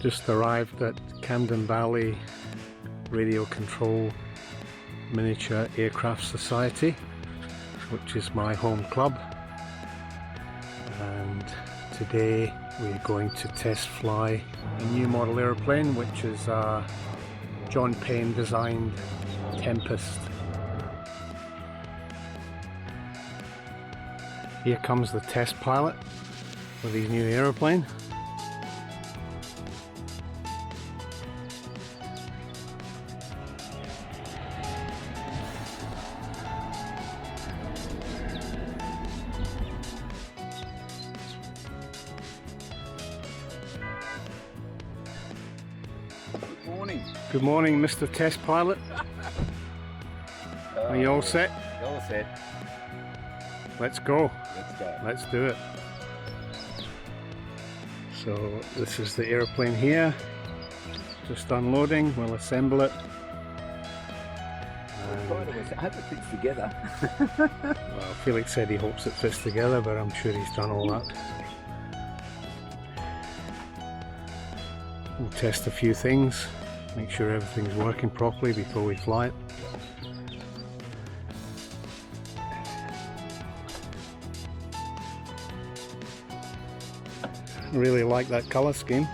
Just arrived at Camden Valley Radio Control Miniature Aircraft Society, which is my home club, and today we're going to test fly a new model aeroplane, which is a John Payne designed Tempest. Here comes the test pilot for his new aeroplane. Good morning, Mr. Test Pilot. Are you all set? All set. Let's go. Let's go. Let's do it. So this is the aeroplane here. Just unloading. We'll assemble it. I hope it fits together. Well, Felix said he hopes it fits together, but I'm sure he's done all that. We'll test a few things. Make sure everything's working properly before we fly it. I really like that colour scheme.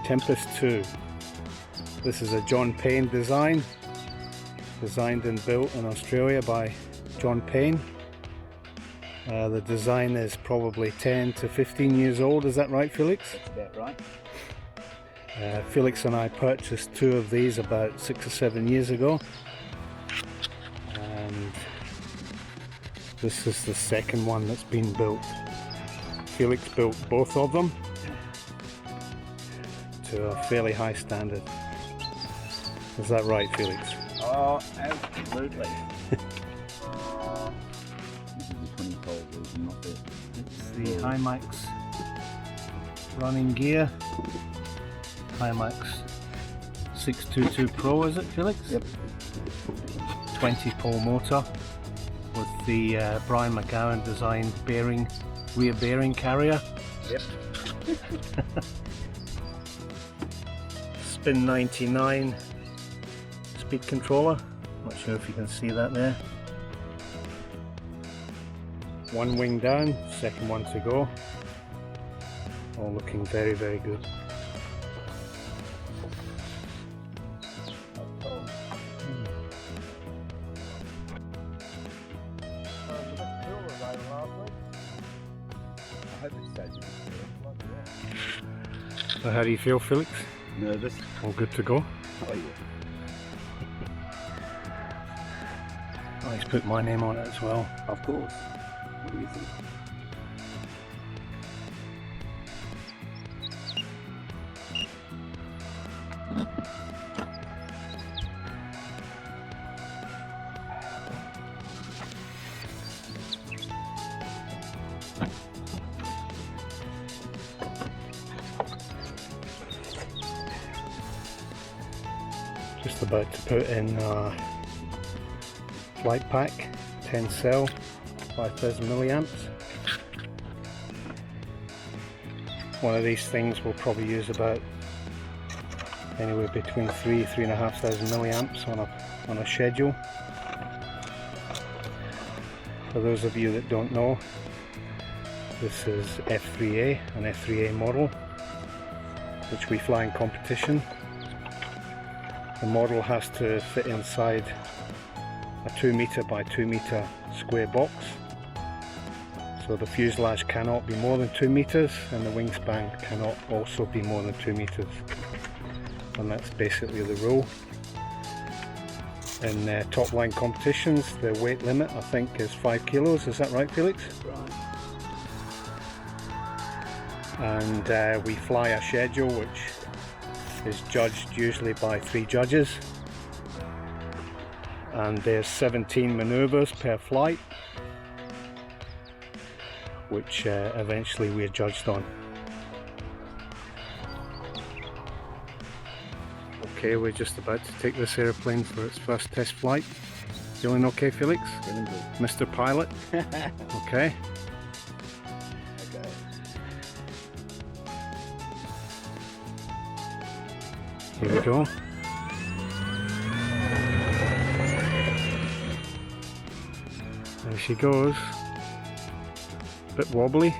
Tempest 2. This is a John Payne design. Designed and built in Australia by John Payne. The design is probably 10 to 15 years old, is that right, Felix? That's about right. Felix and I purchased two of these about 6 or 7 years ago, and this is the second one that's been built. Felix built both of them to a fairly high standard. Is that right, Felix? Oh, absolutely. This is the 20-pole version, not the... It's the Himax running gear. Himax 622 Pro, is it, Felix? Yep. 20-pole motor with the Brian McGowan designed rear bearing carrier. Yep. Spin 99 speed controller. Not sure if you can see that there. One wing down, second one to go. All looking very, very good. I hope it stays. So how do you feel, Felix? Nervous. All good to go? Oh yeah. Oh, he's put my name on it as well. Of course. What do you think? Just about to put in flight pack, 10 cell, 5000 milliamps. One of these things will probably use about anywhere between 3,500 milliamps on a schedule. For those of you that don't know, this is F3A, an F3A model, which we fly in competition. The model has to fit inside a 2 meter by 2 meter square box. So the fuselage cannot be more than 2 meters and the wingspan cannot also be more than 2 meters. And that's basically the rule. In top line competitions, the weight limit I think is 5 kilos, is that right, Felix? Right. And we fly a schedule which is judged usually by 3 judges, and there's 17 maneuvers per flight, which eventually we're judged on. Okay, we're just about to take this airplane for its first test flight. Feeling okay, Felix? Feeling good. Mr. Pilot? Okay. Okay. Here we go. There she goes. Bit wobbly.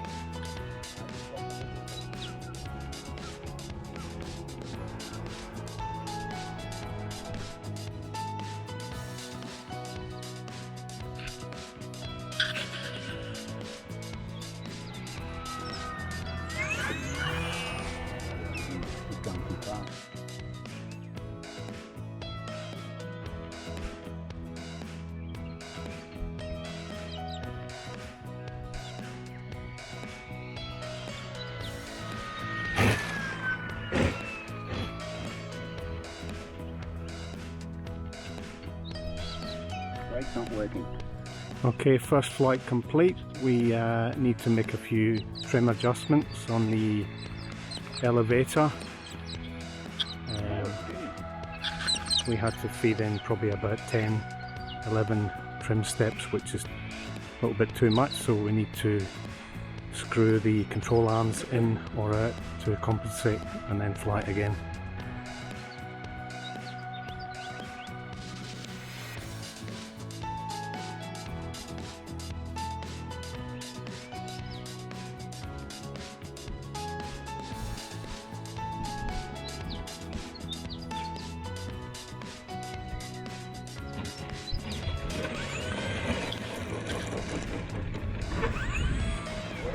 Brake's not working. Okay, first flight complete. We need to make a few trim adjustments on the elevator. We had to feed in probably about 10, 11 trim steps, which is a little bit too much, so we need to screw the control arms in or out to compensate and then fly it again.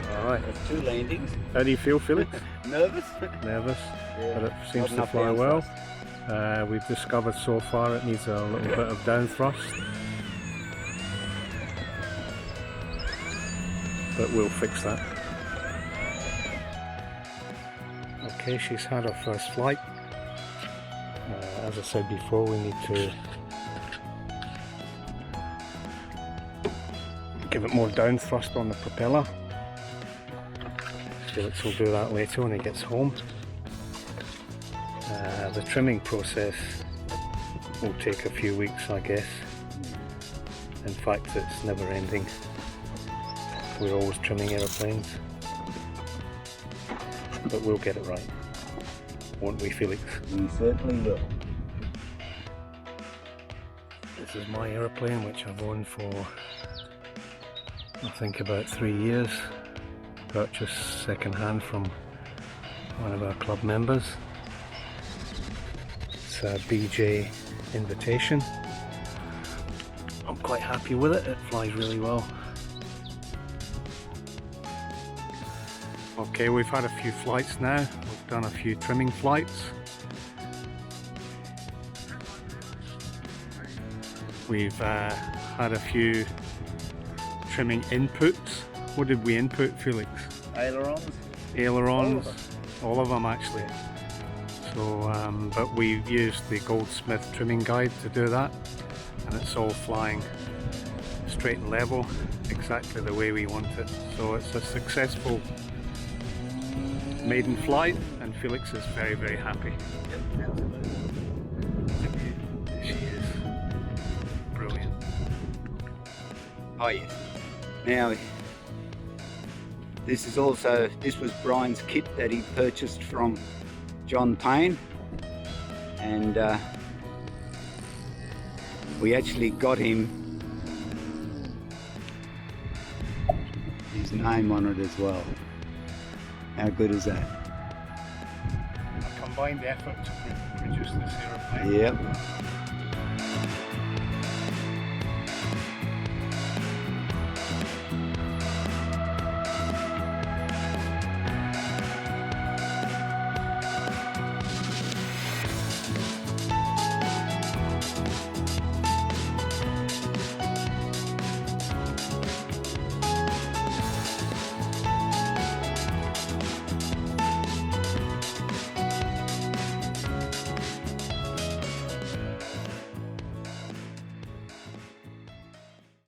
Alright, That's 2 landings. how do you feel, Felix? Nervous? Nervous, Yeah, but it seems not to enough fly down well. thrust. We've discovered so far it needs a little bit of down thrust, but we'll fix that. Okay, she's had her first flight. As I said before, we need to give it more down thrust on the propeller. Felix will do that later when he gets home. The trimming process will take a few weeks, I guess. In fact, it's never ending. We're always trimming aeroplanes, but we'll get it right, won't we, Felix? We certainly will. This is my aeroplane, which I've owned for I think about 3 years. Purchased second hand from one of our club members. It's a BJ Invitation. I'm quite happy with it, it flies really well. Okay, we've had a few flights now, we've done a few trimming flights. We've had a few trimming inputs. What did we input, Felix? Ailerons? Ailerons, all of them actually. So, but we've used the Goldsmith trimming guide to do that, and it's all flying straight and level, exactly the way we want it. So it's a successful maiden flight, and Felix is very, very happy. Yep, absolutely. There she is. Brilliant. Oh yes. Now, this was Brian's kit that he purchased from John Payne, and we actually got him his name on it as well. How good is that? A combined effort to produce this aeroplane. Yep.